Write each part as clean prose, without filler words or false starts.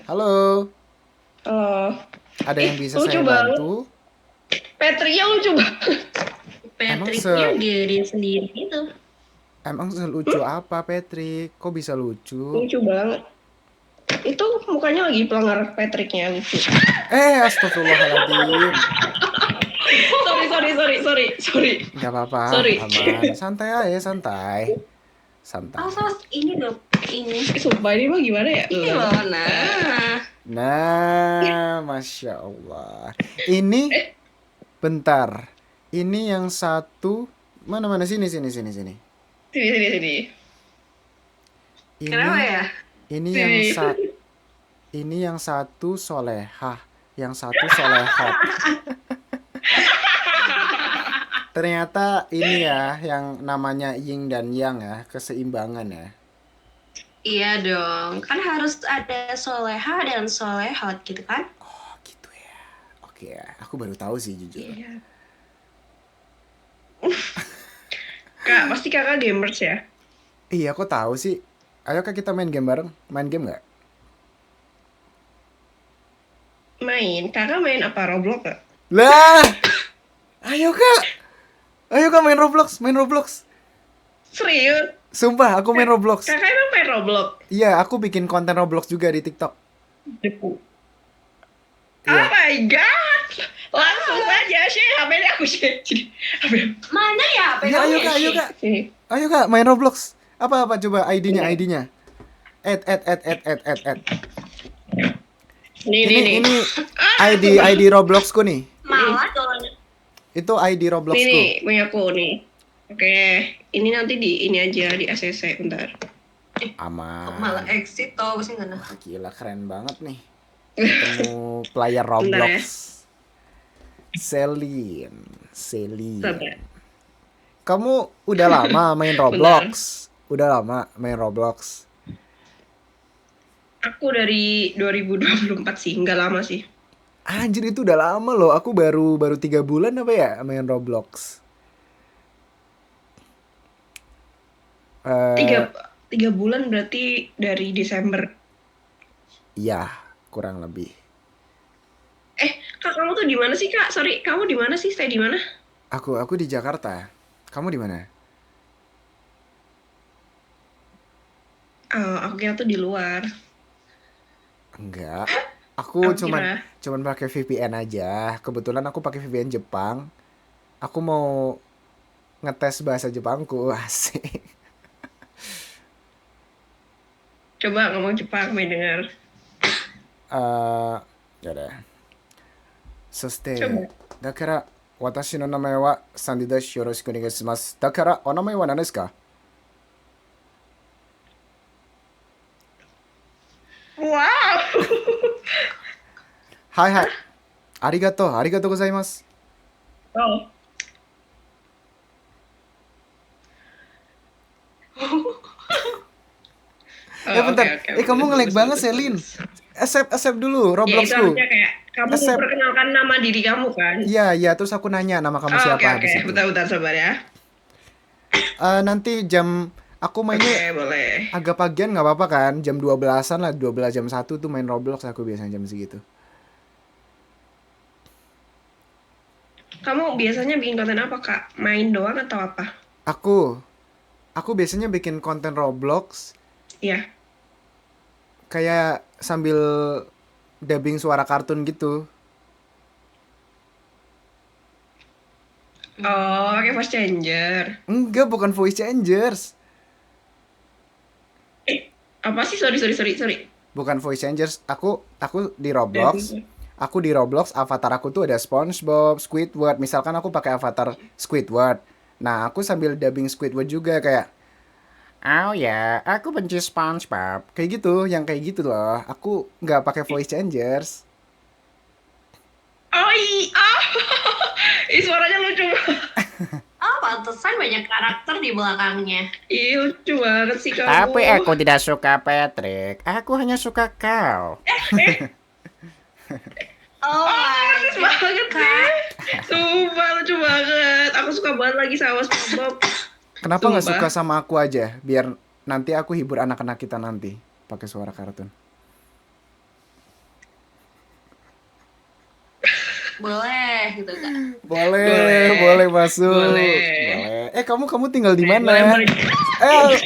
Halo, Oh, ada yang bisa lucu saya banget. bantu? Patricknya lucu banget. Emang Patricknya diri sendiri gitu. emang selucu apa, Patrick? Kok bisa lucu? Lucu banget. Itu mukanya lagi pelanggar Patricknya lucu. Astagfirullahaladzim. Sorry. Gak apa-apa, Sorry. aman. Santai aja, santai. Santai. Awas ini dong, ini. Sumpah ini mah gimana ya? Ini loh, nah. Nah, Masya Allah. Ini, bentar. Ini yang satu, mana-mana, sini. Sini. Ini, Kenapa ya? ini yang Sini. ini yang satu solehah, yang satu solehot. Ternyata ini ya yang namanya yin dan yang ya, keseimbangan ya. Iya dong, kan harus ada soleha dan solehot gitu kan? Oh gitu ya. Oke ya, aku baru tahu sih jujur. Iya. Kak, pasti kakak gamers ya? Iya, aku tahu sih. Ayo kak kita main game bareng. Main game nggak? Main. Kakak main apa? Roblox gak? Lah, ayo kak. Ayo kak main Roblox, main Roblox. Serius? Sumpah, aku main Roblox. Kakak emang main Roblox? Iya, aku bikin konten Roblox juga di TikTok. Deku. Iya. Oh my god. Langsung saja share HP-nya aku share. Mana ya? Iya, ayo kak, ayo kak. Sini. Ayo kak, main Roblox. Apa coba ID-nya, ID-nya. Add. Ini ID Robloxku nih. Malah kalau Itu ID Nih, Robloxku. punya aku nih. Oke, ini nanti di ini aja di ACC bentar. Aman. malah exit tau sih nggak? Wah, gila keren banget nih. Ketemu player Roblox. Selin. Sabar. Kamu udah lama main Roblox? Udah lama main Roblox? Aku dari 2024 sih, nggak lama sih. Anjir itu udah lama loh. Aku baru 3 bulan apa ya main Roblox. Tiga bulan berarti dari Desember. Iya, kurang lebih. Kak, kamu tuh di mana sih, Kak? Sorry, kamu di mana sih? Stay di mana? Aku di Jakarta. Kamu di mana? Aku kira tuh di luar. Enggak. Aku Aku kira. cuman pakai VPN aja. Kebetulan aku pakai VPN Jepang. Aku mau ngetes bahasa Jepangku. Asik. Coba ngomong Jepang, main denger. Ya udah. Soste, Coba. だから私の名前はサンディです。よろしくお願いします。だからお名前は何ですか? Wow. Hai. ありがとうございます。 Oh. Bentar. Oke. Kamu nge-lag Bagus, banget, bagus, Selin. bagus. Accept dulu Ya itu Robloxku. harusnya kayak kamu Accept. memperkenalkan nama diri kamu kan? Iya, terus aku nanya nama kamu siapa Oke. habis itu. Bentar, sabar ya. Nanti jam aku mainnya Oke, boleh. agak pagian nggak apa-apa kan? Jam 12-an lah, 12 jam 1 tuh main Roblox aku biasanya jam segitu. Kamu biasanya bikin konten apa, Kak? Main doang atau apa? Aku biasanya bikin konten Roblox Iya. kayak sambil dubbing suara kartun gitu. Oh, pakai voice changer. Enggak, bukan voice changers. Apa sih? Sorry. Bukan voice changers. Aku di Roblox. Aku di Roblox avatar aku tuh ada SpongeBob, Squidward. Misalkan aku pakai avatar Squidward. Nah, aku sambil dubbing Squidward juga kayak "Oh ya, aku benci SpongeBob." Kayak gitu, yang kayak gitu loh. Aku nggak pakai voice changers. Oh iya. Ih, suaranya lucu banget. Oh, pantesan banyak karakter di belakangnya. Ih, lucu banget sih kamu. Tapi aku tidak suka Patrick. Aku hanya suka kau. Oh my Lucu banget god. sih. Sumpah lucu banget. Aku suka banget lagi sama SpongeBob. Kenapa nggak Sumpah. suka sama aku aja? Biar nanti aku hibur anak-anak kita nanti pakai suara kartun. Boleh gitu Kak. Boleh masuk. Boleh. Kamu tinggal di Boleh, mana? boleh. Eh,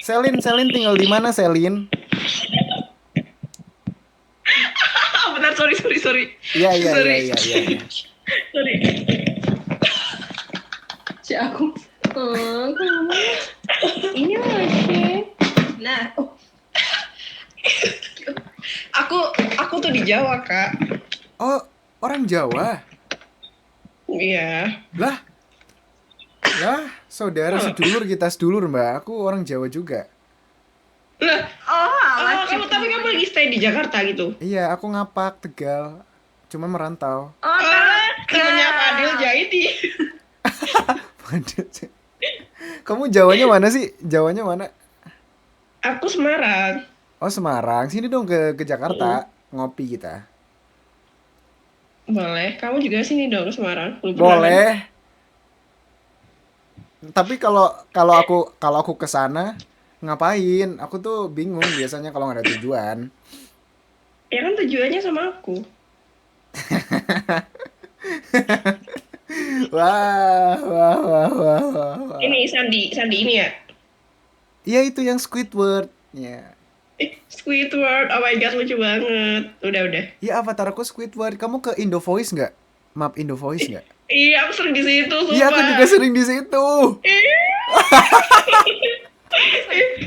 Selin tinggal di mana, Selin? Bentar, sorry. Iya. Sorry. Iya. Sorry. Si aku. Oh, kamu. Ini lagi. Nah, aku tuh di Jawa, Kak. Oh, orang Jawa. Iya. Lah, saudara sedulur kita sedulur, Mbak. Aku orang Jawa juga. Lah, Oh, alah tapi kamu lagi stay di Jakarta gitu. Iya, aku ngapak Tegal. Cuma merantau. Oh, Temennya Fadil Jaidi. Kamu Jawanya mana sih? Jawanya mana? Aku Semarang. Oh, Semarang. Sini dong ke Jakarta. Ngopi kita. Boleh. Kamu juga sini dong ke Semarang. Belum pernah kan? Boleh. Tapi kalau aku ke sana ngapain? Aku tuh bingung biasanya kalau nggak ada tujuan. Ya kan tujuannya sama aku. Wah. Ini Sandi ini ya. Iya itu yang Squidward. Ya. Squidward. Oh my god, lucu banget. Udah. Iya avatar aku Squidward. Kamu ke Indo Voice nggak? Map Indo Voice nggak? Iya, aku sering di situ, sumpah. Iya aku juga sering di situ.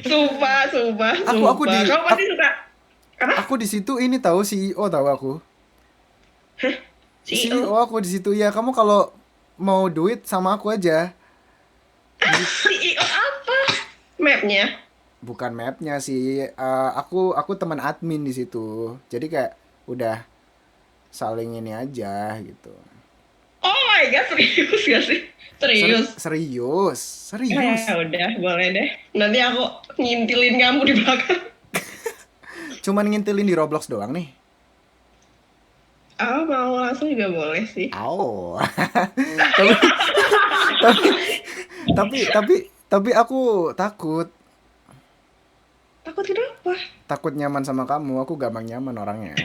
Sumpah. Aku di Kamu pasti suka. Apa? aku di situ ini tahu CEO tahu aku. CEO. Aku di situ ya. Kamu kalau mau duit sama aku aja. CEO apa? Mapnya. Bukan mapnya sih. Aku teman admin di situ. Jadi kayak udah saling ini aja gitu. Oh my god, serius gak sih? Serius. Serius. Udah, boleh deh. Nanti aku ngintilin kamu di belakang. Cuman ngintilin di Roblox doang nih. Oh, mau langsung juga boleh sih. Au. tapi aku takut. Takut kenapa? Takut nyaman sama kamu. Aku gampang nyaman orangnya.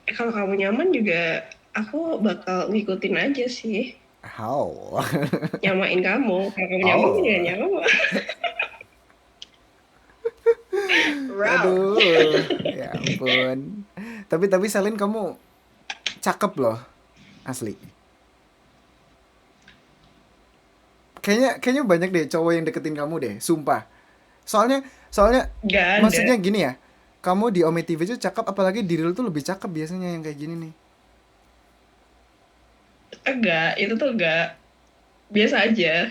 Kalau kamu nyaman juga, aku bakal ngikutin aja sih. How? Nyamain kamu. Kalau kamu nyaman, aku juga nyaman. Aduh, ya ampun. Tapi Selin kamu cakep loh, asli. Kayaknya banyak deh cowok yang deketin kamu deh, sumpah. Soalnya Gak ada. maksudnya gini ya, kamu di Ome TV tuh cakep, apalagi di real tuh lebih cakep biasanya yang kayak gini nih. Enggak, itu tuh enggak. Biasa aja.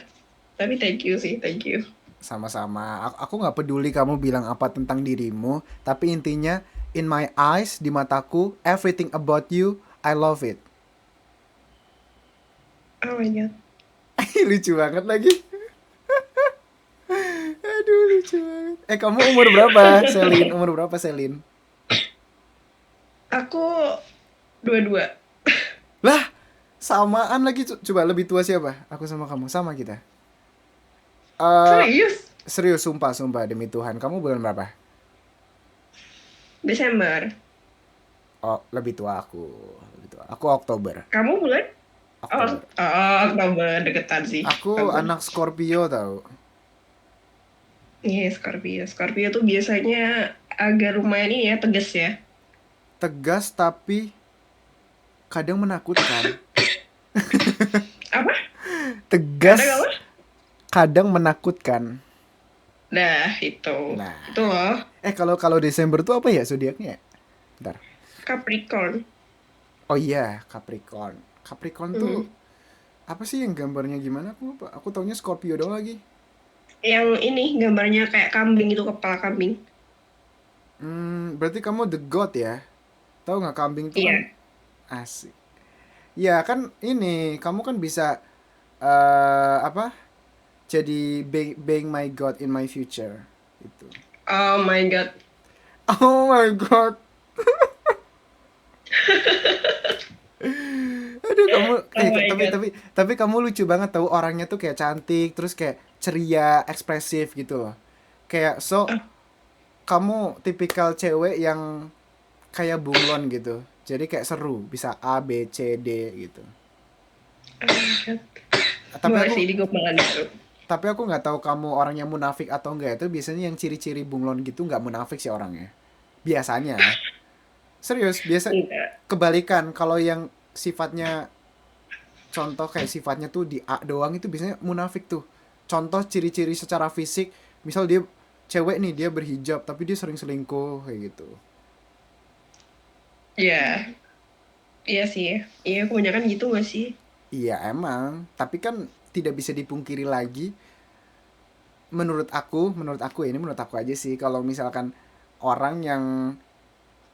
Tapi thank you sih, thank you. Sama-sama. Aku nggak peduli kamu bilang apa tentang dirimu, tapi intinya in my eyes, di mataku, everything about you, I love it. Oh my god. Lucu banget lagi. Aduh, lucu banget. Kamu umur berapa, Selin? Umur berapa, Selin? Aku 22. Lah, samaan lagi. Coba lebih tua siapa? Aku sama kamu, sama kita. Serius? Serius, sumpah demi Tuhan. Kamu bulan berapa? Desember. Oh, lebih tua aku. Aku Oktober. Kamu bulan? Oktober. Oktober, deketan sih. Aku Oktober. anak Scorpio tau. Iya, Scorpio. Scorpio tuh biasanya agak lumayan ini ya, tegas ya. Tegas tapi kadang menakutkan. Apa? Tegas Kadang apa? kadang menakutkan. Nah, itu. Nah. Itu loh. Kalau Desember tuh apa ya zodiaknya? Bentar. Capricorn. Oh iya, Capricorn. Capricorn tuh apa sih yang gambarnya gimana? Aku lupa. Aku taunya Scorpio doang lagi. Yang ini gambarnya kayak kambing itu, kepala kambing. Berarti kamu the god ya? Tahu nggak kambing tuh Iya. kan asik. Ya kan ini kamu kan bisa apa? Jadi being my god in my future itu. Oh my god. Oh my god. Aduh kamu tapi kamu lucu banget tahu orangnya tuh kayak cantik terus kayak ceria, ekspresif gitu loh. Kayak kamu tipikal cewek yang kayak bunglon gitu. Jadi kayak seru, bisa A, B, C, D gitu. Tapi Boleh aku sih, di gombalan itu. tapi aku nggak tahu kamu orangnya munafik atau enggak. Itu biasanya yang ciri-ciri bunglon gitu nggak munafik sih orangnya. Biasanya. Serius, biasa Enggak. kebalikan kalau yang sifatnya contoh kayak sifatnya tuh di A doang itu biasanya munafik tuh. Contoh ciri-ciri secara fisik, misal dia cewek nih, dia berhijab tapi dia sering selingkuh kayak gitu. Iya, iya sih. Iya, kebanyakan gitu gak sih? Iya emang, tapi kan tidak bisa dipungkiri lagi menurut aku aja sih kalau misalkan orang yang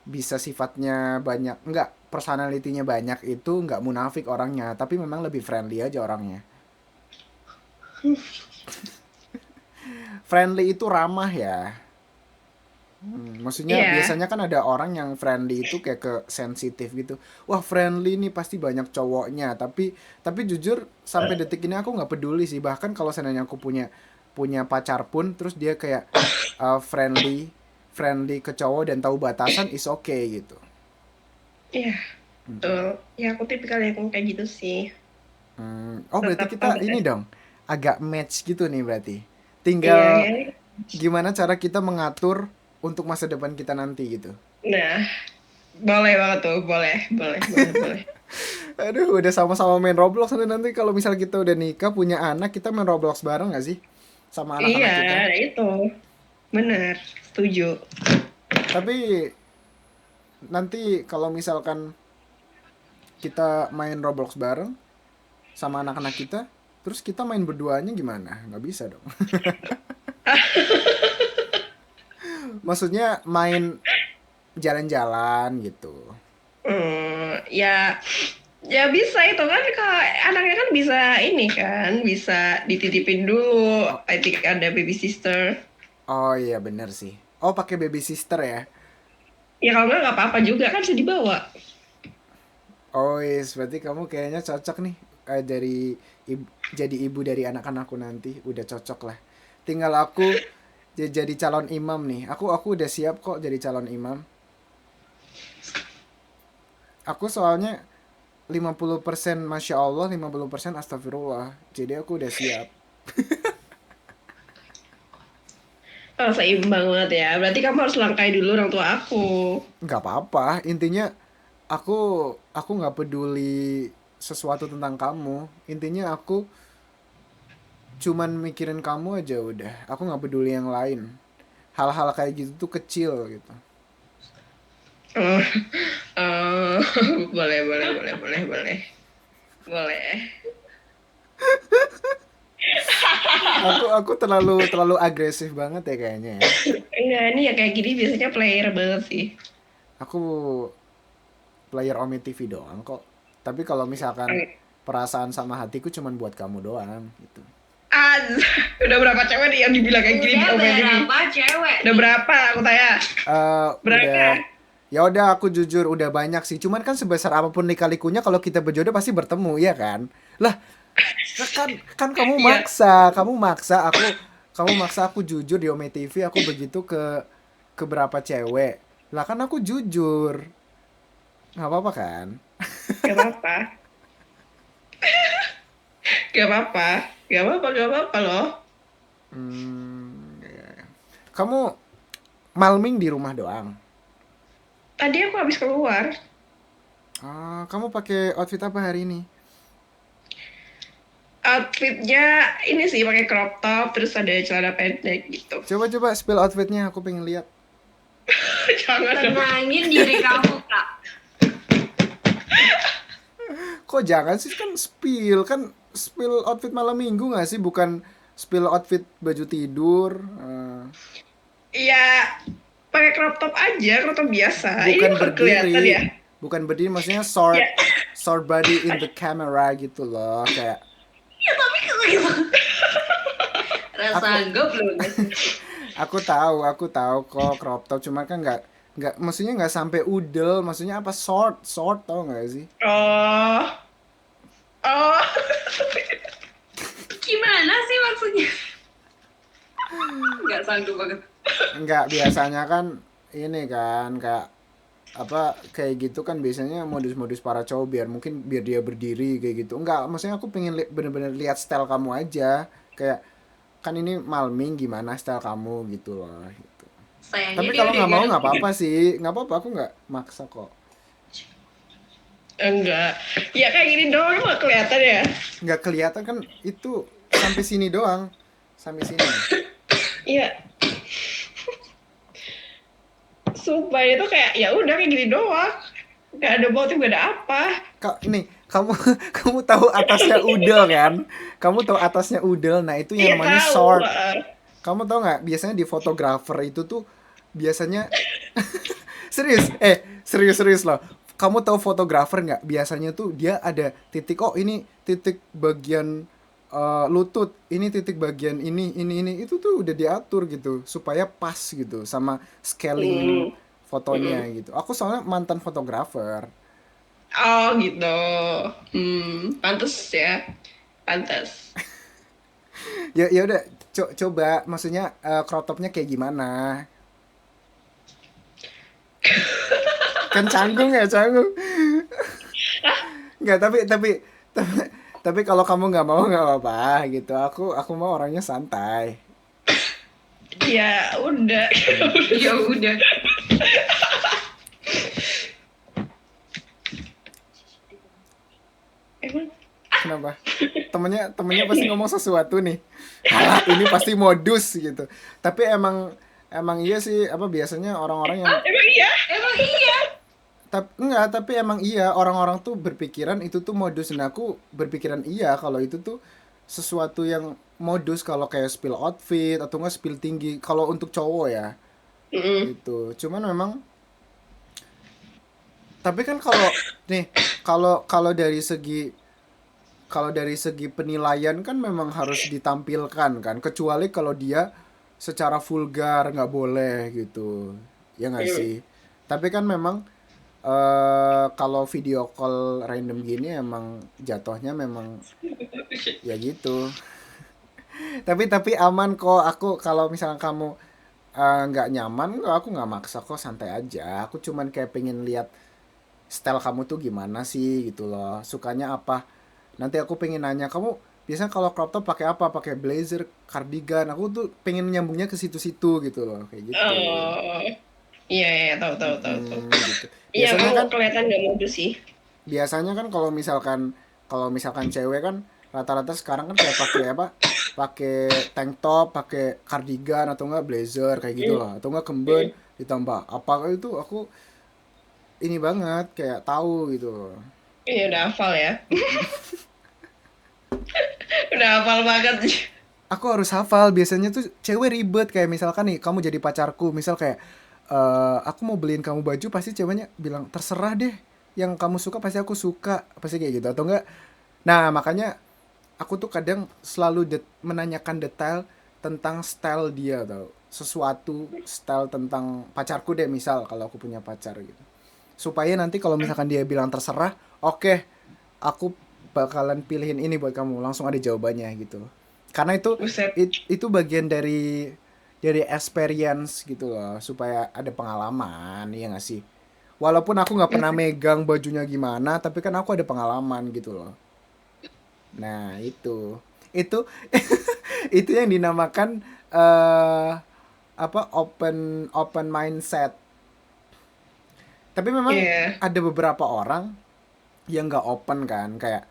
bisa sifatnya banyak enggak personalitinya banyak itu enggak munafik orangnya tapi memang lebih friendly aja orangnya. Friendly itu ramah ya. Maksudnya Iya. biasanya kan ada orang yang friendly itu kayak ke sensitif gitu. Wah friendly nih pasti banyak cowoknya. Tapi jujur sampai detik ini aku nggak peduli sih. Bahkan kalau seandainya aku punya punya pacar pun, terus dia kayak friendly friendly ke cowok dan tahu batasan is okay gitu. Iya, betul. Ya, aku tipikal yang kayak gitu sih. Oh berarti Tetap kita ini update. dong agak match gitu nih berarti. Iya, Tinggal ya. gimana cara kita mengatur untuk masa depan kita nanti gitu. Nah, boleh banget tuh. Boleh, boleh, boleh, boleh. Aduh, udah sama-sama main Roblox nanti kalau misal kita udah nikah punya anak kita main Roblox bareng gak sih sama Iya, anak-anak kita? itu. Bener, setuju. Tapi nanti kalau misalkan kita main Roblox bareng sama anak-anak kita, terus kita main berduanya gimana? Nggak bisa dong. Maksudnya main jalan-jalan gitu. Ya, ya bisa itu kan kalau anaknya kan bisa ini kan, bisa dititipin dulu. Oh, I think ada baby sister. oh iya bener sih. Oh pakai baby sister ya. Ya kalau nggak apa-apa juga kan bisa dibawa. Oh yes, berarti kamu kayaknya cocok nih dari jadi ibu dari anak-anakku nanti. Udah cocok lah. Tinggal aku jadi calon imam nih. Aku udah siap kok jadi calon imam. Aku soalnya 50% Masya Allah, 50% Astagfirullah. Jadi aku udah siap. Oh, seimbang banget ya. Berarti kamu harus langkai dulu orang tua aku. Nggak apa-apa. Intinya aku aku nggak peduli sesuatu tentang kamu. Intinya aku cuman mikirin kamu aja udah. Aku nggak peduli yang lain. Hal-hal kayak gitu tuh kecil gitu. Oh, oh, boleh, boleh, boleh, boleh, boleh. Boleh. Aku terlalu terlalu agresif banget ya kayaknya ya. Enggak, ini ya kayak gini biasanya player banget sih. Aku player Ome TV doang kok. Tapi kalau misalkan perasaan sama hatiku cuman buat kamu doang gitu. Ah, udah berapa cewek nih yang dibilang kayak gini di Udah Open TV? berapa cewek Udah nih? berapa aku tanya? Berapa? Udah ya udah aku jujur udah banyak sih. Cuman kan sebesar apapun lika-likunya kalau kita berjodoh pasti bertemu ya kan? Lah kan Iya. kamu maksa aku jujur di Ome TV aku begitu ke berapa cewek. Lah kan aku jujur. Nggak apa-apa kan? Gak apa-apa. Gak apa-apa. Gak apa-apa, gak apa-apa loh. Kamu malming di rumah doang. Tadi aku habis keluar. Kamu pakai outfit apa hari ini? Outfitnya ini sih pakai crop top, terus ada celana pendek gitu. Coba spill outfitnya, aku pengen lihat. Jangan dong. Tenangin diri kamu, Kak. Kok jangan sih kan spill outfit malam minggu nggak sih, bukan spill outfit baju tidur. Iya, pakai crop top aja, crop top biasa. Ini Bukan kok kelihatan ya? berdiri, bukan berdiri maksudnya Ya, short body in the camera gitu loh, kayak Ya tapi gitu. Rasa aku goblok. aku tahu kok crop top cuma kan nggak maksudnya nggak sampai udel, maksudnya apa short tau nggak sih? oh, oh, Gimana sih maksudnya? Nggak sanggup banget. Nggak biasanya kan ini kan kayak apa kayak gitu kan biasanya modus-modus para cowok biar dia berdiri kayak gitu. Enggak, maksudnya aku pengen bener-bener lihat style kamu aja. Kayak kan ini Malming gimana style kamu gitu loh. Gitu. Sayangnya Tapi dia kalau udah nggak mau nggak ganti. apa-apa sih, nggak apa-apa aku nggak maksa kok. Enggak. Ya kayak gini doang nggak kelihatan ya. Nggak kelihatan kan itu sampai sini doang, sampai sini. Iya, sumpah itu kayak ya udah kayak gini doang. Gak ada motif, gak ada apa. Ini kamu kamu tahu atasnya udel kan? Kamu tahu atasnya udel, nah itu yang Iya namanya tahu. short. Kamu tahu nggak? Biasanya di fotografer itu tuh biasanya serius, serius loh. Kamu tahu fotografer nggak? Biasanya tuh dia ada titik, oh ini titik bagian lutut, ini titik bagian ini itu tuh udah diatur gitu supaya pas gitu sama scaling Hmm. fotonya Mm-mm. gitu. Aku soalnya mantan fotografer. Oh gitu. Pantes ya. Pantes. Ya ya udah coba maksudnya crop topnya kayak gimana? Kan canggung ya canggung. Nggak tapi tapi kalau kamu nggak mau nggak apa-apa gitu. Aku mau orangnya santai. Ya udah. Ya udah. Emang Kenapa? Temennya pasti ngomong sesuatu nih. Halah, ini pasti modus gitu. Tapi emang emang iya sih apa biasanya orang-orang yang emang iya. Emang iya. enggak, tapi emang iya orang-orang tuh berpikiran itu tuh modus. Nah, aku berpikiran iya kalau itu tuh sesuatu yang modus kalau kayak spill outfit atau enggak spill tinggi kalau untuk cowok ya Mm-mm. gitu. Cuman memang tapi kan kalau nih kalau kalau dari segi penilaian kan memang harus ditampilkan kan kecuali kalau dia secara vulgar nggak boleh gitu ya nggak Mm. sih tapi kan memang kalau video call random gini emang jatuhnya memang ya gitu tapi aman kok aku kalau misalnya kamu nggak nyaman aku nggak maksa kok santai aja aku cuman kayak pengen lihat style kamu tuh gimana sih gitu loh sukanya apa nanti aku pengen nanya kamu biasanya kalau crop top pakai apa pakai blazer cardigan aku tuh pengen nyambungnya ke situ-situ gitu loh kayak gitu. Oh. Iya, iya, tahu, tahu, tahu, tahu. Gitu Iya, biasanya kamu kan kelihatan gak modus sih. kalau misalkan cewek kan rata-rata sekarang kan kayak pakai apa pakai tank top pakai cardigan atau enggak blazer kayak gitu Mm. loh atau enggak kemben Mm. ditambah apa itu aku ini banget kayak tahu gitu loh. Iya, udah hafal ya. Udah hafal banget. Aku harus hafal biasanya tuh cewek ribet kayak misalkan nih kamu jadi pacarku misal kayak aku mau beliin kamu baju pasti ceweknya bilang terserah deh yang kamu suka pasti aku suka pasti kayak gitu atau enggak nah makanya aku tuh kadang selalu menanyakan detail tentang style dia tau sesuatu style tentang pacarku deh misal kalau aku punya pacar gitu supaya nanti kalau misalkan dia bilang terserah oke aku bakalan pilihin ini buat kamu langsung ada jawabannya gitu karena itu Buset. itu bagian dari experience gitu loh supaya ada pengalaman ya nggak sih walaupun aku nggak pernah megang bajunya gimana tapi kan aku ada pengalaman gitu loh nah itu itu yang dinamakan apa open open mindset tapi memang Iya. ada beberapa orang yang nggak open kan kayak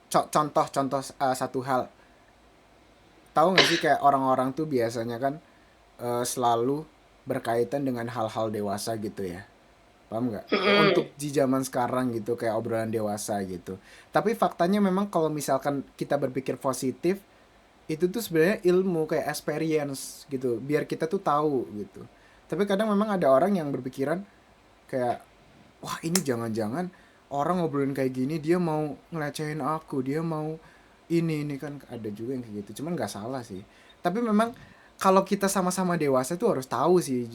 contoh satu hal tahu nggak sih kayak orang-orang tuh biasanya kan selalu berkaitan dengan hal-hal dewasa gitu ya paham nggak Mm-mm. untuk di zaman sekarang gitu kayak obrolan dewasa gitu tapi faktanya memang kalau misalkan kita berpikir positif itu tuh sebenarnya ilmu kayak experience gitu biar kita tuh tahu gitu tapi kadang memang ada orang yang berpikiran kayak wah ini jangan-jangan orang ngobrolin kayak gini dia mau ngelecehin aku dia mau ini kan ada juga yang kayak gitu cuman nggak salah sih tapi memang kalau kita sama-sama dewasa tuh harus tahu sih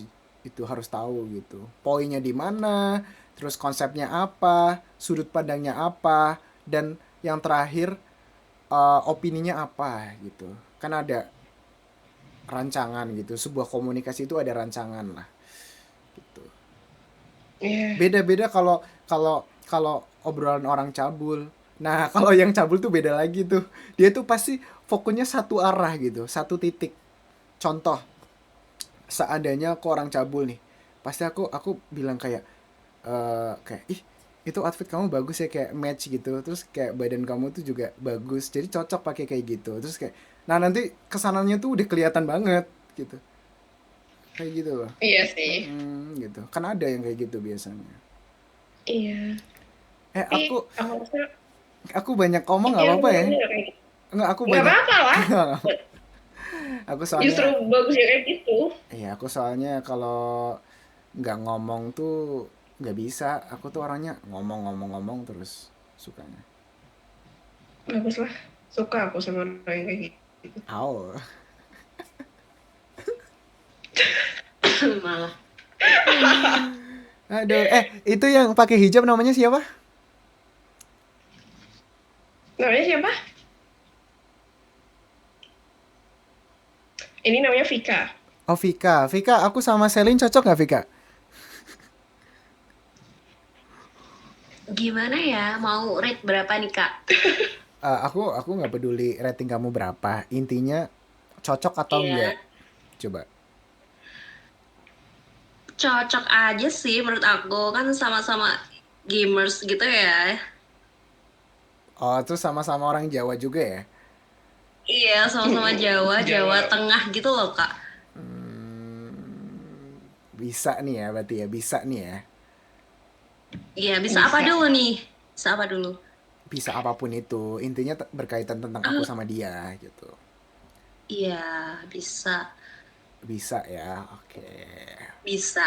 itu harus tahu gitu poinnya di mana terus konsepnya apa sudut pandangnya apa dan yang terakhir opininya apa gitu kan ada rancangan gitu sebuah komunikasi itu ada rancangan lah gitu Iya. Beda-beda kalau kalau kalau obrolan orang cabul. Nah, kalau yang cabul tuh beda lagi tuh. Dia tuh pasti fokusnya satu arah gitu, satu titik. Contoh, seandainya aku orang cabul nih, pasti aku bilang kayak kayak ih itu outfit kamu bagus ya, kayak match gitu, terus kayak badan kamu tuh juga bagus, jadi cocok pakai kayak gitu, terus kayak nah nanti kesananya tuh udah kelihatan banget gitu, kayak gitu loh. Iya sih. Gitu kan ada yang kayak gitu biasanya. Iya. eh Tapi aku aku rasa aku banyak ngomong nggak iya apa-apa ya? orangnya nggak kayak gitu. Nggak, aku Nggak banyak. apa-apa lah. Aku Justru soalnya bagus ya kayak gitu. aku soalnya kalau nggak ngomong tuh nggak bisa, aku tuh orangnya ngomong terus sukanya. Bagus lah. Suka aku sama orang yang kayak gitu. Aw. Malah. Aduh, itu yang pakai hijab namanya siapa? Namanya siapa? Ini namanya Vika. Oh, Vika. Vika, aku sama Selin cocok nggak, Vika? Gimana ya? Mau rate berapa nih, Kak? Aku nggak peduli rating kamu berapa. Intinya cocok atau enggak. Iya. Coba. Cocok aja sih menurut aku. Kan sama-sama gamers gitu ya. Oh, terus sama-sama orang Jawa juga ya? Iya, sama-sama Jawa, Jawa Jawa. Tengah gitu loh, Kak. Bisa nih ya, berarti ya. Bisa nih ya. Iya, bisa apa Bisa. dulu nih? Bisa apa dulu? Bisa apapun itu. Intinya berkaitan tentang aku sama dia gitu. Iya, bisa. Bisa ya. Oke. Bisa.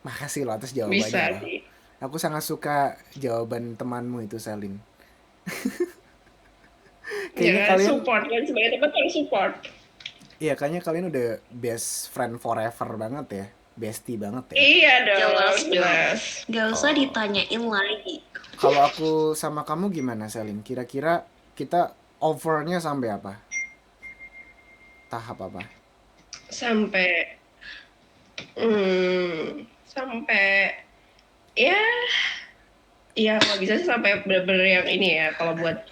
Makasih loh atas Bisa jawabannya loh. sih. Aku sangat suka jawaban temanmu itu, Selin. Ya Kayaknya kan, kalian, support kan sebagai teman harus support. iya kayaknya kalian udah best friend forever banget ya. Bestie banget ya. Iya dong, Jelas dong. jelas. Gak usah Oh. ditanyain lagi. Kalau aku sama kamu gimana, Selin? Kira-kira kita overnya sampai apa? Tahap apa? Sampai sampai ya ya kalau bisa sih sampai bener-bener yang ini ya kalau buat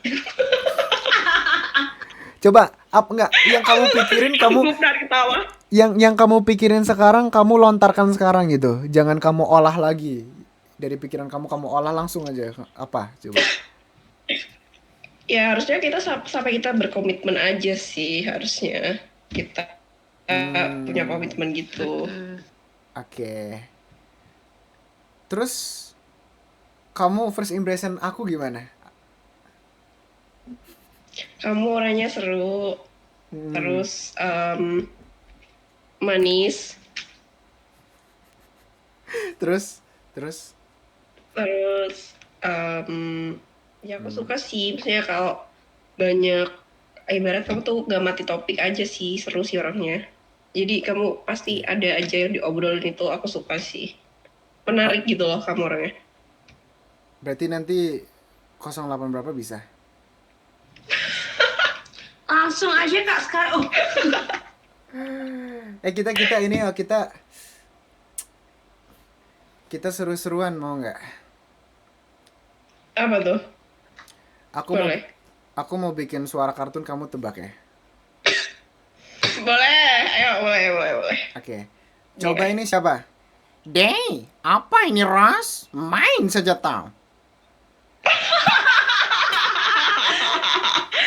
Coba, apa enggak yang kamu pikirin kamu gugup dan ketawa. yang kamu pikirin sekarang kamu lontarkan sekarang gitu. Jangan kamu olah lagi. Dari pikiran kamu olah langsung aja. Apa? Coba. Ya harusnya kita sampai kita berkomitmen aja sih, harusnya kita punya komitmen gitu. Oke. Terus kamu first impression aku gimana? Kamu orangnya seru, terus manis, Terus terus ya aku suka sih, misalnya kalau banyak ibarat kamu tuh gak mati topik aja sih, seru sih orangnya. Jadi kamu pasti ada aja yang diobrolin, itu aku suka sih. Menarik gitu loh kamu orangnya. berarti nanti 08 berapa bisa? Langsung aja, Kak, sekarang. Oh, Kita ini kita seru-seruan mau nggak? Apa tuh? Aku mau Boleh. aku mau bikin suara kartun, kamu tebak ya. Boleh, ayo boleh. Oke. Coba ini siapa? Dey, apa ini Ras? Main saja tau.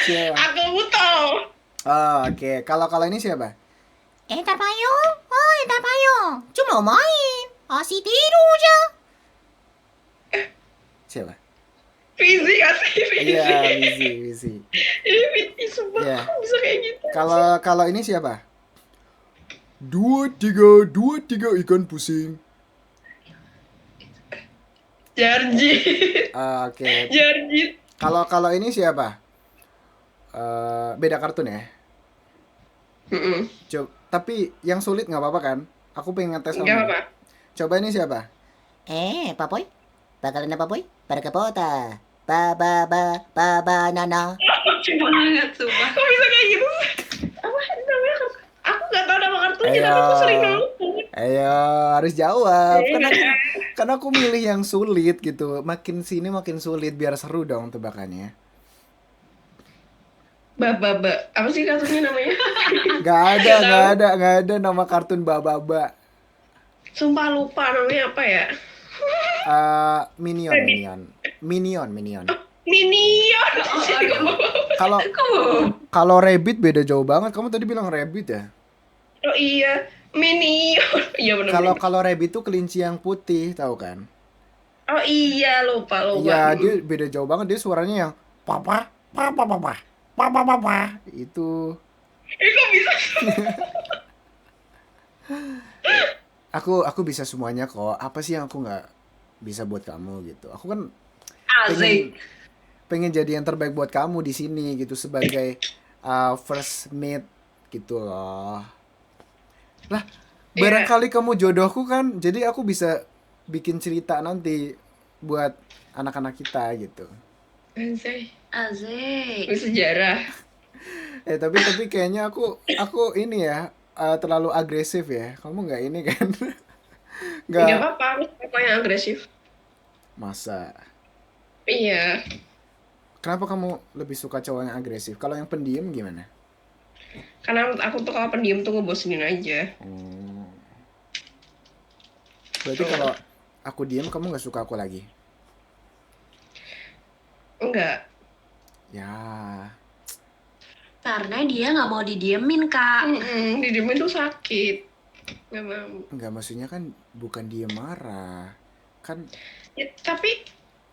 Siapa? Aku butuh. Oh, oke. Kalau ini siapa? Entar payung, oh entar payung, cuma main, asik tidur aja. Siapa? Fizi kasih Fizi. Iya, Wizi. Ini sumpah Iya. kok bisa kayak gitu. Kalau ini siapa? 2, 3 ikan pusing. Jarjit. Oke. Jarjit. Kalau ini siapa? Beda kartun ya. Tapi yang sulit nggak apa-apa kan? Aku pengen ngetes Enggak kamu. apa. Coba ini siapa? Papoy, bakalan apa Poy? Perkepota, banana. banget, sumpah. Kok bisa kayak gitu sih? Apa namanya? Aku nggak tahu nama kartunya, tapi aku sering nonton. Ayo, harus jawab. Kan Kan aku milih yang sulit gitu. Makin sini makin sulit biar seru dong tebakannya. Baba. Apa sih kartunya namanya? Gak tahu. Gak ada nama kartun Baba. Sumpah lupa namanya apa ya? Minion. Minion. Kalau kalau Rabbit beda jauh banget. Kamu tadi bilang Rabbit ya? Oh iya, Minion. Iya benar. Kalau Rabbit tuh kelinci yang putih, tahu kan? Oh iya, lupa. Iya, dia beda jauh banget. Dia suaranya yang papa. Itu Kok bisa? aku bisa semuanya kok. Apa sih yang aku nggak bisa buat kamu gitu? Aku kan Asik. pengen jadi yang terbaik buat kamu di sini gitu sebagai first meet gitu loh. Lah, barangkali kamu jodohku kan, jadi aku bisa bikin cerita nanti buat anak-anak kita gitu. Anjay. Asik. Sejarah. Tapi kayaknya aku ini ya terlalu agresif ya. Kamu nggak ini kan? Gak Nggak apa-apa, aku yang agresif. masa. Iya, Kenapa kamu lebih suka cowok yang agresif? Kalau yang pendiam gimana? karena menurut aku tuh kalau pendiam tuh ngebosenin aja. Hmm. Berarti kalau aku diem kamu nggak suka aku lagi? Enggak. Ya, Karena dia nggak mau didiemin, Kak. Didiemin tuh sakit. Gak mau. nggak maksudnya kan bukan dia marah. Kan Ya, tapi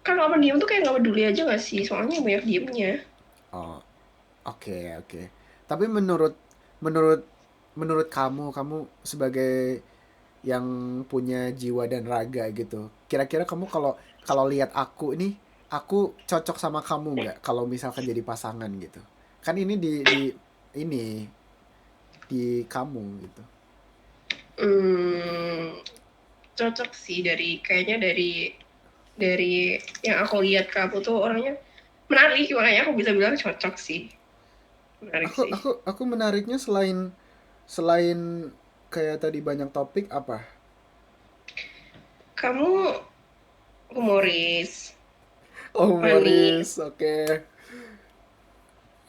kalau pendiam tuh kayak gak peduli aja gak sih? Soalnya banyak diemnya. oh, oke. Tapi menurut kamu sebagai yang punya jiwa dan raga gitu. Kira-kira kamu kalau kalau lihat aku ini, aku cocok sama kamu nggak? Kalau misalkan jadi pasangan gitu. Kan ini ini di kamu gitu. Cocok sih kayaknya dari yang aku lihat kamu tuh orangnya menarik, makanya aku bisa bilang cocok sih. Menarik Aku sih. aku aku menariknya selain kayak tadi banyak topik apa? Kamu humoris, Oh, funny. Morris, oke.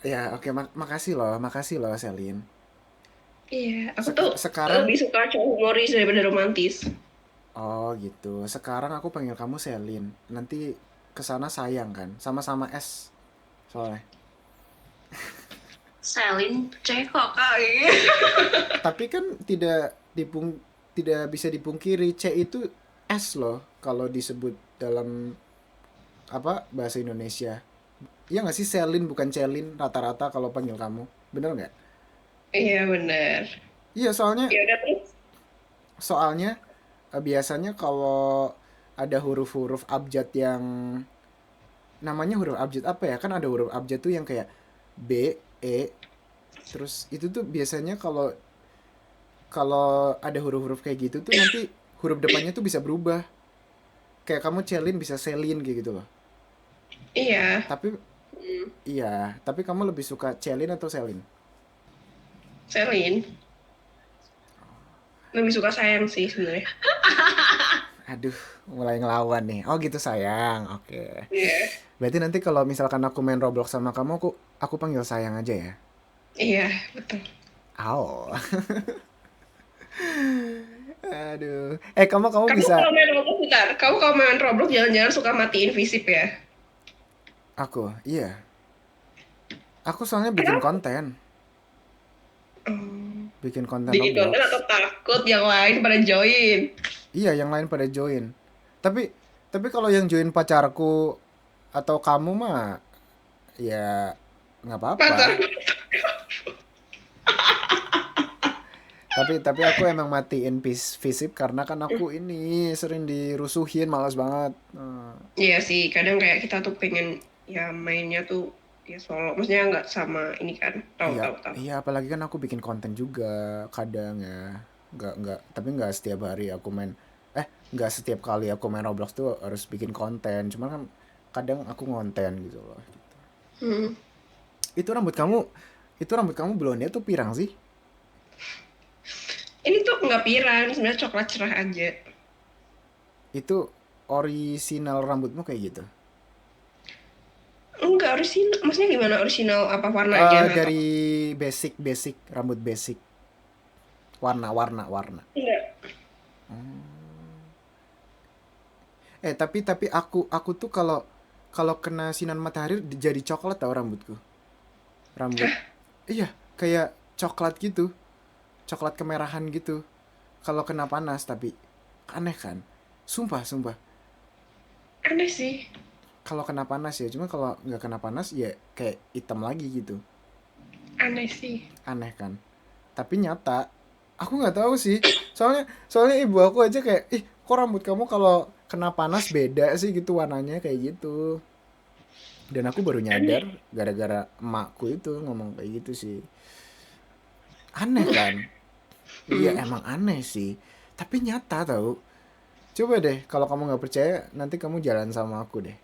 Ya, oke. Makasih loh, Selin. Iya, aku tuh Sekarang, lebih suka cowok humoris daripada romantis. oh gitu. Sekarang aku panggil kamu Selin. Nanti kesana sayang kan, sama-sama S soalnya. Selin C kok, Kak. Tapi kan tidak bisa dipungkiri C itu S loh kalau disebut dalam apa bahasa Indonesia. Iya nggak sih Selin bukan Celin rata-rata kalau panggil kamu, bener nggak? Iya benar. Iya Ya udah terus. soalnya biasanya kalau ada huruf-huruf abjad yang namanya huruf abjad apa ya, kan ada huruf abjad tuh yang kayak B, E, terus itu tuh biasanya kalau kalau ada huruf-huruf kayak gitu tuh nanti huruf depannya tuh bisa berubah. Kayak kamu Celin bisa Selin kayak gitu loh. Iya, Tapi iya, tapi kamu lebih suka Celin atau Selin? Selin. Lebih suka sayang sih sebenarnya. Aduh, mulai ngelawan nih. Oh gitu sayang. Oke. Iya. Berarti nanti kalau misalkan aku main Roblox sama kamu, aku panggil sayang aja ya. Iya, betul. Aw. Aduh. Kamu Kamu bisa. kalau main Roblox bentar, kamu kalau main Roblox jangan-jangan suka matiin visip ya? Aku, iya. Aku soalnya bikin Kenapa? konten. Bikin konten Bikin konten Roblox. atau takut yang lain pada join? Iya, yang lain pada join. Tapi kalau yang join pacarku atau kamu mah ya nggak apa-apa. Pacar. Tapi aku emang matiin visip karena kan aku ini sering dirusuhin, malas banget. Iya sih, kadang kayak kita tuh pengen ya mainnya tuh ya solo. Maksudnya nggak sama ini kan, tahu Iya, tahu tahu. iya apalagi kan aku bikin konten juga kadang ya. Nggak, tapi nggak setiap hari aku main. Nggak setiap kali aku main Roblox tuh harus bikin konten. Cuman kan kadang aku ngonten gitu loh. Hmm. Itu rambut kamu, itu rambut kamu blonde tuh pirang sih? Ini tuh nggak pirang, sebenarnya coklat cerah aja. Itu orisinal rambutmu kayak gitu? Enggak orisinal. Maksudnya gimana orisinal? Apa warnanya atau? Dari basic rambut basic, warna. Enggak. Tapi aku tuh kalau kalau kena sinar matahari jadi coklat tau rambutku. Rambut. Iya, kayak coklat gitu. Coklat kemerahan gitu. Kalau kena panas tapi aneh kan? Sumpah. Aneh sih. Kalau kena panas ya, cuma kalau nggak kena panas ya kayak hitam lagi gitu. Aneh sih. Aneh kan? Tapi nyata, aku nggak tahu sih. Soalnya ibu aku aja kayak, ih kok rambut kamu kalau kena panas beda sih gitu warnanya kayak gitu. Dan aku baru nyadar Aneh. gara-gara emakku itu ngomong kayak gitu sih. Aneh kan? Iya Hmm. emang aneh sih. Tapi nyata tau. Coba deh kalau kamu nggak percaya nanti kamu jalan sama aku deh.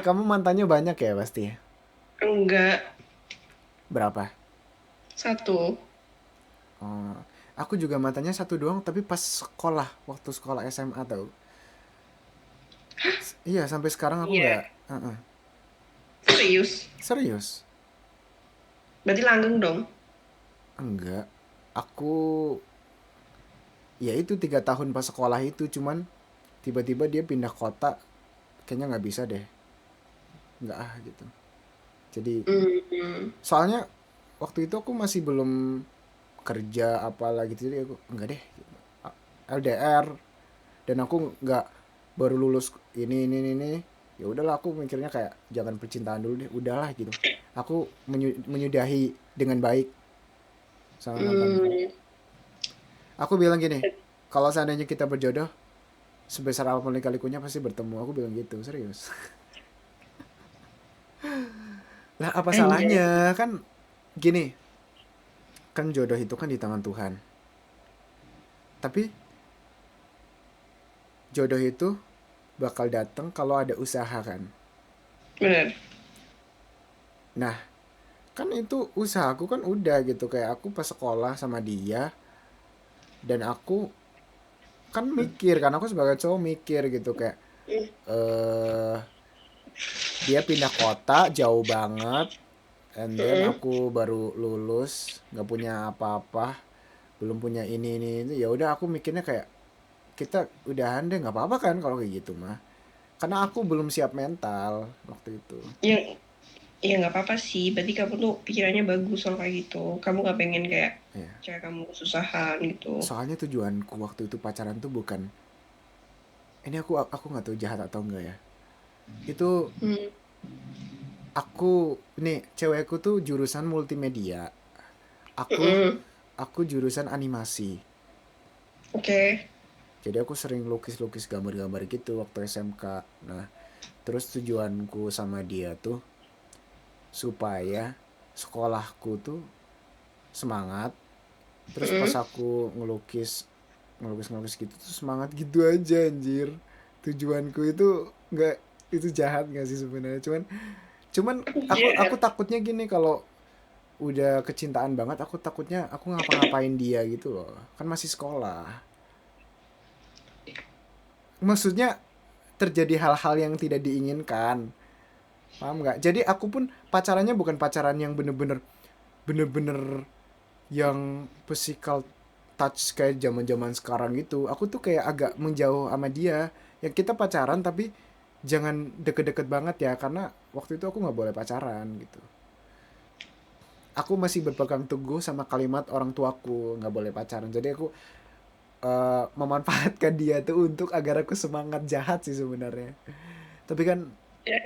Kamu mantannya banyak ya pasti ya? Enggak. Berapa? Satu. Oh, aku juga mantannya satu doang tapi pas sekolah, waktu sekolah SMA tau. Iya sampai sekarang aku Iya. nggak. Serius. Serius? Berarti langgeng dong. Enggak. Aku ya itu 3 tahun pas sekolah itu cuman tiba-tiba dia pindah kota, kayaknya nggak bisa deh, nggak gitu. Jadi Hmm. soalnya waktu itu aku masih belum kerja apalah gitu, jadi aku enggak deh gitu. LDR, dan aku nggak baru lulus ini. Ya udahlah, aku mikirnya kayak jangan percintaan dulu deh, udahlah gitu. Aku menyudahi dengan baik sama mantanku. Hmm. Aku bilang gini, kalau seandainya kita berjodoh, sebesar apapun lika-likunya pasti bertemu. Aku bilang gitu, serius. Lah apa Anjay. salahnya? Kan gini, kan jodoh itu kan di tangan Tuhan. Tapi jodoh itu bakal datang kalau ada usaha kan. Bener. Nah, kan itu usahaku kan udah gitu, kayak aku pas sekolah sama dia, dan aku kan mikir kan, aku sebagai cowok mikir gitu kayak eh dia pindah kota jauh banget, and then Hmm. aku baru lulus nggak punya apa-apa, belum punya ini itu. Ya udah aku mikirnya kayak kita udahan deh, nggak apa-apa kan kalau kayak gitu mah, karena aku belum siap mental waktu itu. Ya, ya nggak apa-apa sih. Berarti kamu tuh pikirannya bagus soal kayak gitu. Kamu nggak pengen kayak Ya, cewek kamu kesusahan gitu. soalnya tujuanku waktu itu pacaran tuh bukan ini, aku nggak tahu jahat atau enggak ya, itu Hmm. aku nih cewekku tuh jurusan multimedia, aku Mm-mm. aku jurusan animasi. Oke. Jadi aku sering lukis-lukis gambar-gambar gitu waktu SMK. Nah, terus tujuanku sama dia tuh supaya sekolahku tuh semangat. Terus pas Mm-mm. aku ngelukis gitu tuh semangat gitu aja anjir. Tujuanku itu nggak, itu jahat nggak sih sebenarnya? Cuman aku Jahat. takutnya gini, kalau udah kecintaan banget aku takutnya aku ngapa-ngapain dia gitu loh. Kan masih sekolah. Maksudnya terjadi hal-hal yang tidak diinginkan. Paham nggak? Jadi aku pun pacarannya bukan pacaran yang bener-bener yang physical touch kayak zaman-zaman sekarang gitu. Aku tuh kayak agak menjauh sama dia. Ya kita pacaran tapi jangan deket-deket banget ya, karena waktu itu aku nggak boleh pacaran gitu. Aku masih berpegang teguh sama kalimat orang tuaku nggak boleh pacaran. Jadi aku memanfaatkan dia tuh untuk agar aku semangat, jahat sih sebenarnya. Tapi kan Ya.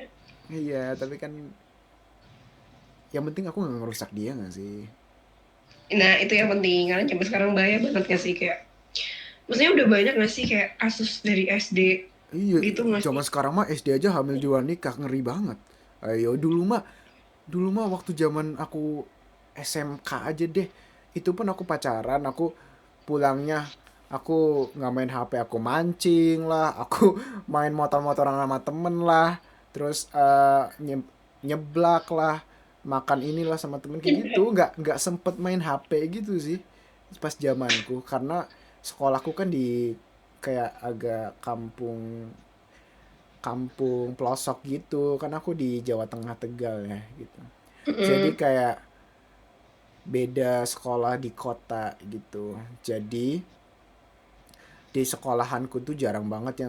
iya, tapi kan yang penting aku nggak ngerusak dia nggak sih? Nah, itu yang penting. Karena sampai sekarang bahaya banget gak sih kayak. Maksudnya udah banyak gak sih kayak kasus dari SD Iya, gitu gak sih? zaman sekarang mah SD aja hamil di luar nikah, ngeri banget. Ayo dulu mah waktu zaman aku SMK aja deh, itu pun aku pacaran, aku pulangnya aku nggak main HP, aku mancing lah, aku main motor-motoran sama temen lah, terus nyeblak lah, makan inilah sama temen kayak gitu, nggak sempet main HP gitu sih pas zamanku, karena sekolahku kan di kayak agak kampung kampung pelosok gitu, kan aku di Jawa Tengah Tegal ya gitu. Jadi Mm-mm. kayak beda sekolah di kota gitu. Jadi di sekolahanku tuh jarang banget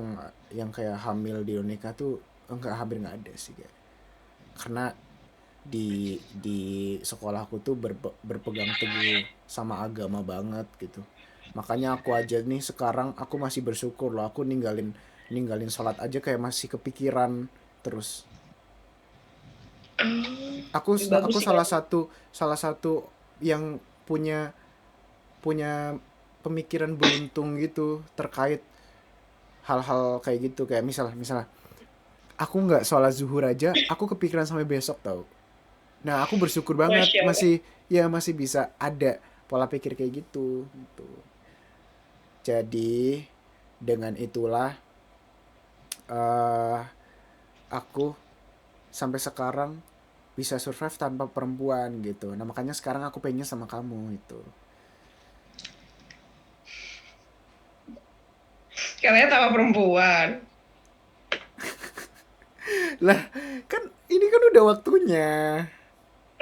yang kayak hamil di nikah tuh, enggak, hampir nggak ada sih kayak. Karena di sekolahku tuh berpegang teguh sama agama banget gitu. Makanya aku aja nih sekarang aku masih bersyukur loh, aku ninggalin ninggalin sholat aja kayak masih kepikiran terus. Aku Bagus aku sih salah satu yang punya punya pemikiran beruntung gitu terkait hal-hal kayak gitu, kayak misalnya aku nggak sholat zuhur aja aku kepikiran sampai besok tau. Nah aku bersyukur banget Masya Allah. masih bisa ada pola pikir kayak gitu. Jadi dengan itulah eh aku sampai sekarang bisa survive tanpa perempuan gitu. Nah makanya sekarang aku pengen sama kamu itu. Katanya sama perempuan. Lah kan ini kan udah waktunya.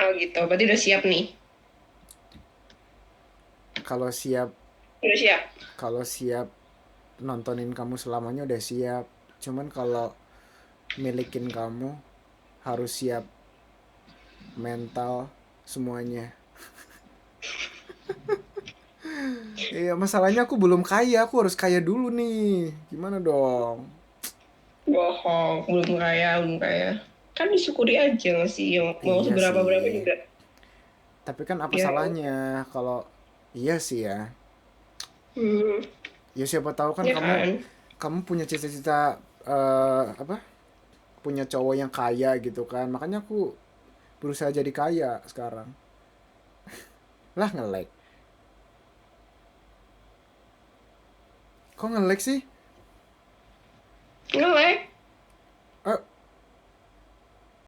Oh gitu, berarti udah siap nih. Kalau siap Udah siap. kalau siap nontonin kamu selamanya udah siap. Cuman kalau milikin kamu harus siap mental semuanya. Iya, masalahnya aku belum kaya, aku harus kaya dulu nih. Gimana dong? Bohong, belum kaya, belum kaya. Kan disyukuri aja nggak sih, yang mau Iya seberapa-berapa sih. juga. Tapi kan apa Ya, salahnya kalau iya sih ya. hmm, Ya siapa tahu kan ya kamu kan. kamu punya cita-cita apa? Punya cowok yang kaya gitu kan. Makanya aku berusaha jadi kaya sekarang. Lah nge-lag. Kok nge-lag sih? Ngelek.